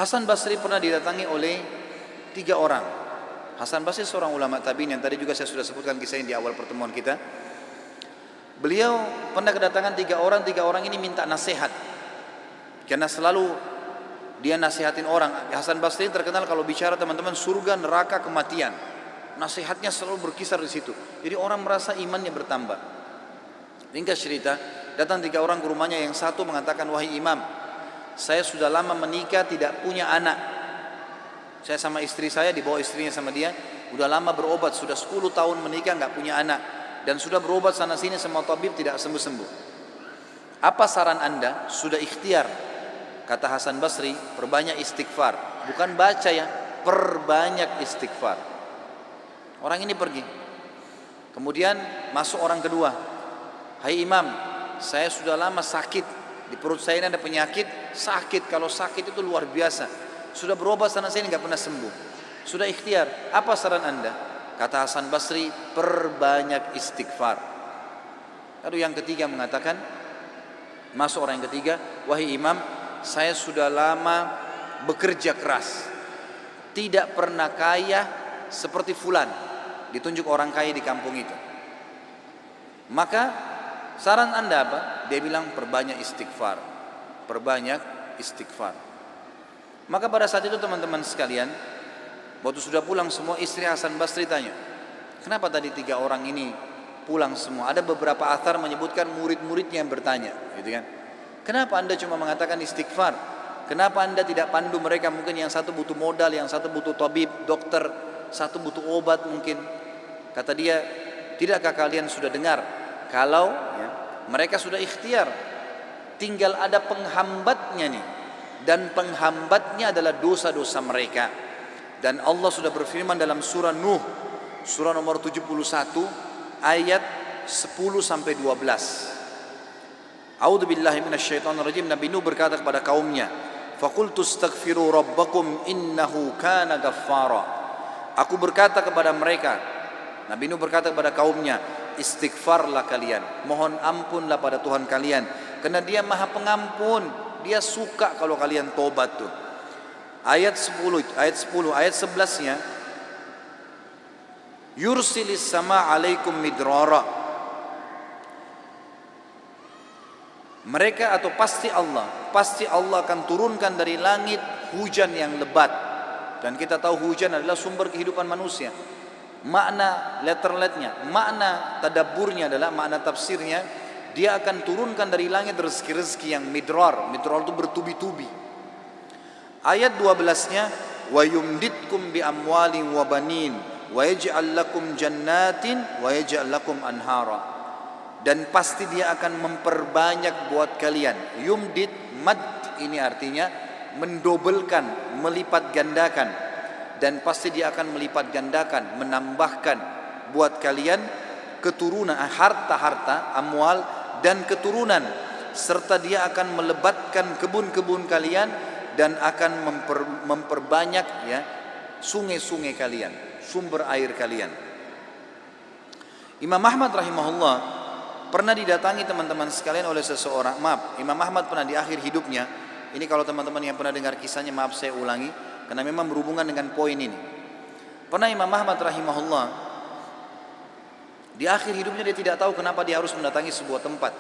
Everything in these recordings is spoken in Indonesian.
Hasan Basri pernah didatangi oleh 3 orang. Hasan Basri seorang ulama tabi'in yang tadi juga saya sudah sebutkan kisahnya di awal pertemuan kita. Beliau pernah kedatangan 3 orang. 3 orang ini minta nasihat, karena selalu dia nasihatin orang. Hasan Basri terkenal kalau bicara teman-teman surga, neraka, kematian. Nasihatnya selalu berkisar di situ. Jadi orang merasa imannya bertambah. Ringkas cerita, datang 3 orang ke rumahnya. Yang satu mengatakan, wahai imam, saya sudah lama menikah tidak punya anak. Saya sama istri saya, dibawa istrinya sama dia, udah lama berobat, sudah 10 tahun menikah nggak punya anak, dan sudah berobat sana sini sama tabib tidak sembuh-sembuh. Apa saran anda? Sudah ikhtiar, kata Hasan Basri, perbanyak istighfar. Bukan baca ya, perbanyak istighfar. Orang ini pergi. Kemudian masuk orang kedua. Hai imam, saya sudah lama sakit, di perut saya ini ada penyakit, sakit. Kalau sakit itu luar biasa. Sudah berobat sana sini nggak pernah sembuh. Sudah ikhtiar. Apa saran anda? Kata Hasan Basri, perbanyak istighfar. Lalu yang ketiga mengatakan, masuk orang yang ketiga, wahai imam, saya sudah lama bekerja keras, tidak pernah kaya seperti fulan. Ditunjuk orang kaya di kampung itu. Maka saran anda apa? Dia bilang perbanyak istighfar. Perbanyak istighfar. Maka pada saat itu teman-teman sekalian, waktu sudah pulang semua, istri Hasan Basri tanya, kenapa tadi 3 orang ini pulang semua? Ada beberapa athar menyebutkan murid-muridnya yang bertanya, gitu kan? Kenapa anda cuma mengatakan istighfar? Kenapa anda tidak pandu mereka? Mungkin yang satu butuh modal, yang satu butuh tabib, dokter, satu butuh obat mungkin. Kata dia, tidakkah kalian sudah dengar kalau mereka sudah ikhtiar, tinggal ada penghambatnya nih, dan penghambatnya adalah dosa-dosa mereka. Dan Allah sudah berfirman dalam surah Nuh, surah nomor 71 ayat 10 sampai 12. A'udzubillahi minasyaitonirrajim. Nabi Nuh berkata kepada kaumnya, faqultu astaghfiru rabbakum innahu kana ghaffara. Aku berkata kepada mereka, Nabi Nuh berkata kepada kaumnya, istighfarlah kalian, mohon ampunlah pada Tuhan kalian, karena dia maha pengampun, dia suka kalau kalian tobat tuh. Ayat 10, ayat 11-nya, yursilis sama alaikum midrara. Mereka atau pasti Allah akan turunkan dari langit hujan yang lebat. Dan kita tahu hujan adalah sumber kehidupan manusia. Makna letterletnya, makna tadabburnya adalah, makna tafsirnya, dia akan turunkan dari langit rezeki-rezeki yang midrar. Midrar itu bertubi-tubi. Ayat 12-nya, wa yumditkum bi amwalin wa banin wa yaj'al lakum jannatin wa yaj'al lakum anhara. Dan pasti dia akan memperbanyak buat kalian. Yumdit, mad ini artinya mendobelkan, melipat gandakan. Dan pasti dia akan melipat gandakan, menambahkan buat kalian keturunan, harta-harta, amwal dan keturunan. Serta dia akan melebatkan kebun-kebun kalian dan akan memperbanyak sungai-sungai kalian, sumber air kalian. Imam Ahmad rahimahullah pernah didatangi teman-teman sekalian oleh seseorang. Maaf, Imam Ahmad pernah di akhir hidupnya. Ini kalau teman-teman yang pernah dengar kisahnya, maaf saya ulangi, karena memang berhubungan dengan poin ini. Pernah Imam Ahmad rahimahullah di akhir hidupnya dia tidak tahu kenapa dia harus mendatangi sebuah tempat.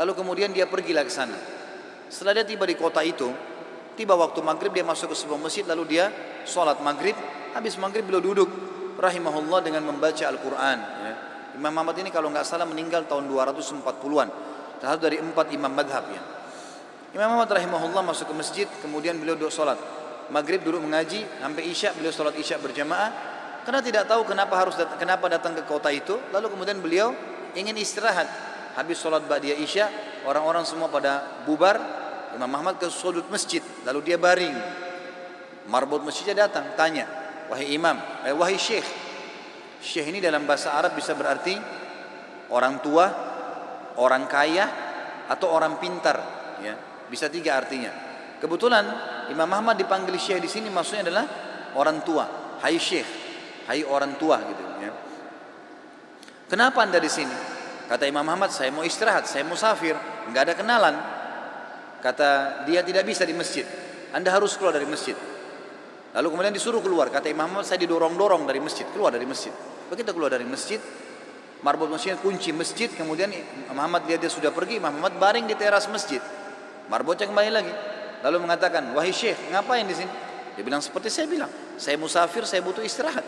Lalu kemudian dia pergilah ke sana. Setelah dia tiba di kota itu, tiba waktu maghrib, dia masuk ke sebuah masjid, lalu dia sholat maghrib. Habis maghrib beliau duduk rahimahullah dengan membaca Al-Quran. Imam Ahmad ini kalau nggak salah meninggal tahun 240-an, salah satu dari 4 imam madhab ya. Imam Ahmad rahimahullah masuk ke masjid, kemudian beliau duduk sholat maghrib, duduk mengaji sampai isya. Beliau sholat isya berjamaah karena tidak tahu kenapa datang ke kota itu. Lalu kemudian beliau ingin istirahat. Habis sholat ba'diyah isya, orang-orang semua pada bubar. Imam Ahmad ke sudut masjid, lalu dia baring. Marbot masjidnya datang, tanya, wahai imam, wahai syekh. Syekh ini dalam bahasa Arab bisa berarti orang tua, orang kaya, atau orang pintar. Ya, bisa 3 artinya. Kebetulan Imam Ahmad dipanggil syekh di sini maksudnya adalah orang tua. Hai syekh, hai orang tua gitu ya. Kenapa anda di sini? Kata Imam Ahmad, saya mau istirahat, saya musafir, nggak ada kenalan. Kata dia tidak bisa di masjid. Anda harus keluar dari masjid. Lalu kemudian disuruh keluar. Kata Imam Ahmad, saya didorong-dorong dari masjid, keluar dari masjid. Begitu keluar dari masjid, marbot masjidnya kunci masjid. Kemudian Imam Ahmad lihat dia sudah pergi. Imam Ahmad baring di teras masjid. Marbotnya kembali lagi. Lalu mengatakan, wahai syekh, ngapain di sini? Dia bilang seperti saya bilang, saya musafir, saya butuh istirahat.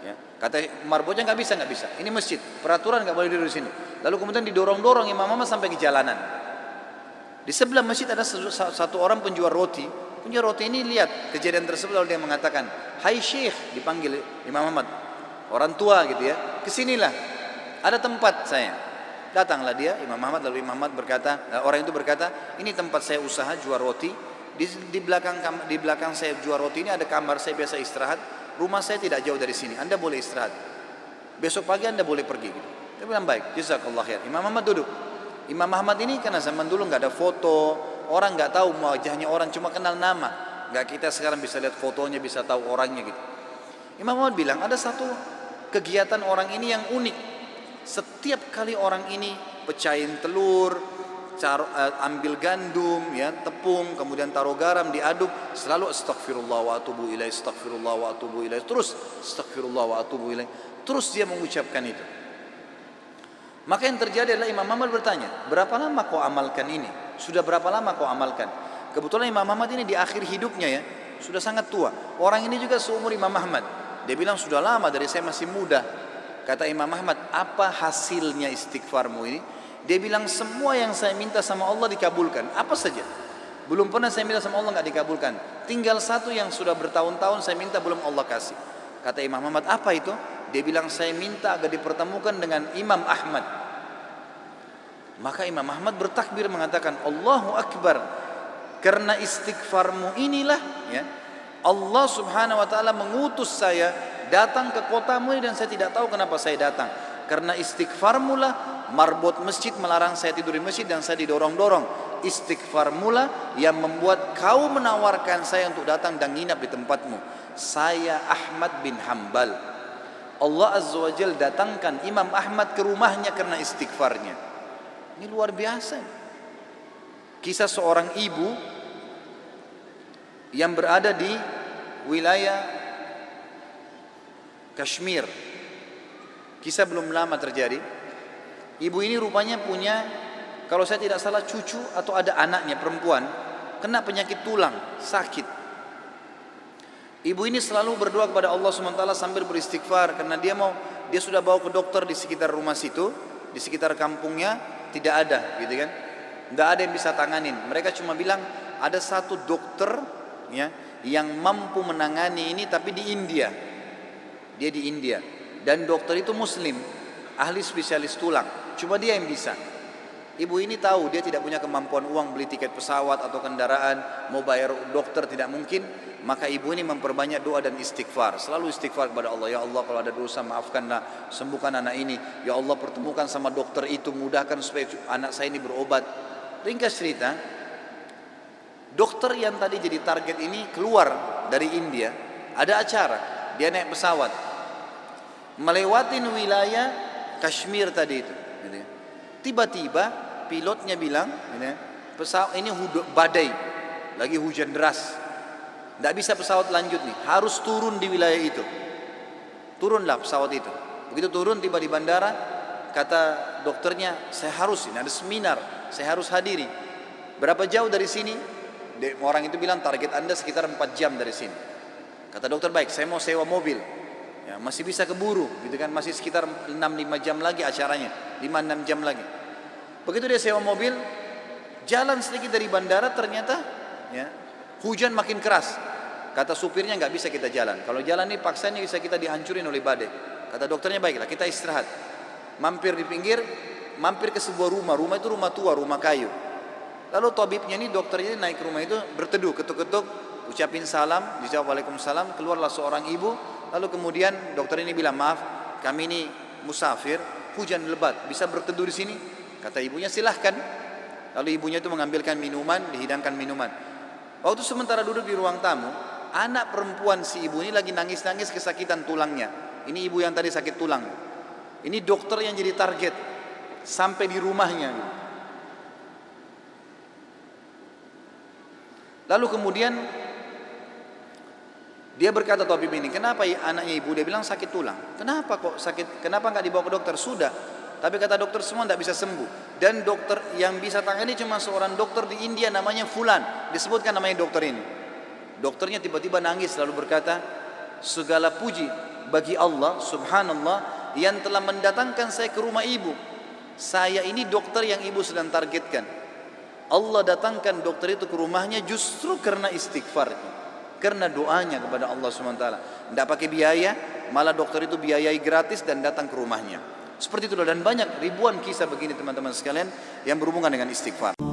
Ya. Kata marbotnya, nggak bisa. Ini masjid, peraturan nggak boleh duduk di sini. Lalu kemudian didorong-dorong Imam Ahmad sampai ke jalanan. Di sebelah masjid ada satu orang penjual roti. Penjual roti ini lihat kejadian tersebut, lalu dia mengatakan, hai syekh, dipanggil Imam Ahmad, orang tua gitu ya, kesinilah, ada tempat saya. Datanglah dia, Imam Ahmad. Lalu Imam Ahmad berkata, orang itu berkata, ini tempat saya usaha jual roti. Di belakang saya jual roti ini ada kamar saya biasa istirahat. Rumah saya tidak jauh dari sini. Anda boleh istirahat. Besok pagi Anda boleh pergi. Gitu. Dia bilang baik. Jazakallah khair. Imam Ahmad duduk. Imam Ahmad ini karena zaman dulu nggak ada foto, orang nggak tahu wajahnya orang, cuma kenal nama. Nggak kita sekarang bisa lihat fotonya, bisa tahu orangnya gitu. Imam Ahmad bilang ada satu kegiatan orang ini yang unik. Setiap kali orang ini pecahin telur, ambil gandum, ya, tepung, kemudian taruh garam, diaduk, selalu astaghfirullah wa atubu ilaih, astaghfirullah wa atubu ilaih, terus astaghfirullah wa atubu ilaih, terus dia mengucapkan itu. Maka yang terjadi adalah Imam Ahmad bertanya, berapa lama kau amalkan ini? Sudah berapa lama kau amalkan? Kebetulan Imam Ahmad ini di akhir hidupnya ya, sudah sangat tua. Orang ini juga seumur Imam Ahmad. Dia bilang sudah lama, dari saya masih muda. Kata Imam Ahmad, apa hasilnya istighfarmu ini? Dia bilang semua yang saya minta sama Allah dikabulkan. Apa saja? Belum pernah saya minta sama Allah nggak dikabulkan. Tinggal satu yang sudah bertahun-tahun saya minta belum Allah kasih. Kata Imam Ahmad, apa itu? Dia bilang saya minta agar dipertemukan dengan Imam Ahmad. Maka Imam Ahmad bertakbir mengatakan Allahu Akbar. Karena istighfarmu inilah ya, Allah subhanahu wa ta'ala mengutus saya datang ke kotamu ini dan saya tidak tahu kenapa saya datang. Karena istighfarmu lah marbot masjid melarang saya tidur di masjid dan saya didorong-dorong. Istighfarmu lah yang membuat kau menawarkan saya untuk datang dan nginap di tempatmu. Saya Ahmad bin Hanbal. Allah Azza wa Jal datangkan Imam Ahmad ke rumahnya karena istighfarnya. Ini luar biasa. Kisah seorang ibu yang berada di wilayah Kashmir. Kisah belum lama terjadi. Ibu ini rupanya punya, kalau saya tidak salah cucu atau ada anaknya perempuan, kena penyakit tulang, sakit. Ibu ini selalu berdoa kepada Allah SWT sambil beristighfar karena dia sudah bawa ke dokter di sekitar rumah situ, di sekitar kampungnya tidak ada, gitu kan? Tidak ada yang bisa tanganin. Mereka cuma bilang ada satu dokter ya yang mampu menangani ini, tapi di India. Dia di India dan dokter itu Muslim, ahli spesialis tulang. Cuma dia yang bisa. Ibu ini tahu dia tidak punya kemampuan uang beli tiket pesawat atau kendaraan, mau bayar dokter tidak mungkin. Maka ibu ini memperbanyak doa dan istighfar. Selalu istighfar kepada Allah. Ya Allah, kalau ada dosa maafkanlah, sembuhkan anak ini. Ya Allah, pertemukan sama dokter itu, mudahkan supaya anak saya ini berobat. Ringkas cerita, dokter yang tadi jadi target ini keluar dari India. Ada acara, dia naik pesawat melewatin wilayah Kashmir tadi itu. Tiba-tiba pilotnya bilang, pesawat ini badai, lagi hujan deras, tidak bisa pesawat lanjut nih, harus turun di wilayah itu. Turunlah pesawat itu. Begitu turun, tiba di bandara, kata dokternya, saya harus, ini ada seminar, saya harus hadiri. Berapa jauh dari sini? Orang itu bilang target Anda sekitar 4 jam dari sini. Kata dokter, baik, saya mau sewa mobil. Ya, masih bisa keburu, gitu kan? Masih sekitar 6-5 jam lagi acaranya, 5-6 jam lagi. Begitu dia sewa mobil, jalan sedikit dari bandara, ternyata ya, hujan makin keras. Kata supirnya, nggak bisa kita jalan. Kalau jalan ini paksanya bisa kita dihancurin oleh badai. Kata dokternya, baiklah kita istirahat. Mampir di pinggir, mampir ke sebuah rumah. Rumah itu rumah tua, rumah kayu. Lalu tabibnya ini, dokternya ini naik ke rumah itu, berteduh, ketuk-ketuk, ucapin salam, dijawab waalaikumsalam. Keluarlah seorang ibu. Lalu kemudian dokter ini bilang, maaf, kami ini musafir, hujan lebat, bisa berteduh di sini? Kata ibunya, silahkan. Lalu ibunya itu mengambilkan minuman, dihidangkan minuman. Waktu sementara duduk di ruang tamu, anak perempuan si ibu ini lagi nangis-nangis kesakitan tulangnya. Ini ibu yang tadi sakit tulang. Ini dokter yang jadi target sampai di rumahnya. Lalu kemudian dia berkata tabib ini, kenapa anaknya ibu? Dia bilang sakit tulang. Kenapa kok sakit? Kenapa nggak dibawa ke dokter? Sudah. Tapi kata dokter semua tidak bisa sembuh. Dan dokter yang bisa tangani cuma seorang dokter di India namanya Fulan. Disebutkan namanya dokter ini. Dokternya tiba-tiba nangis lalu berkata, segala puji bagi Allah subhanallah yang telah mendatangkan saya ke rumah ibu. Saya ini dokter yang ibu sedang targetkan. Allah datangkan dokter itu ke rumahnya justru karena istighfarnya, karena doanya kepada Allah SWT. Tidak pakai biaya, malah dokter itu biayai gratis dan datang ke rumahnya. Seperti itu, dan banyak ribuan kisah begini teman-teman sekalian yang berhubungan dengan istighfar.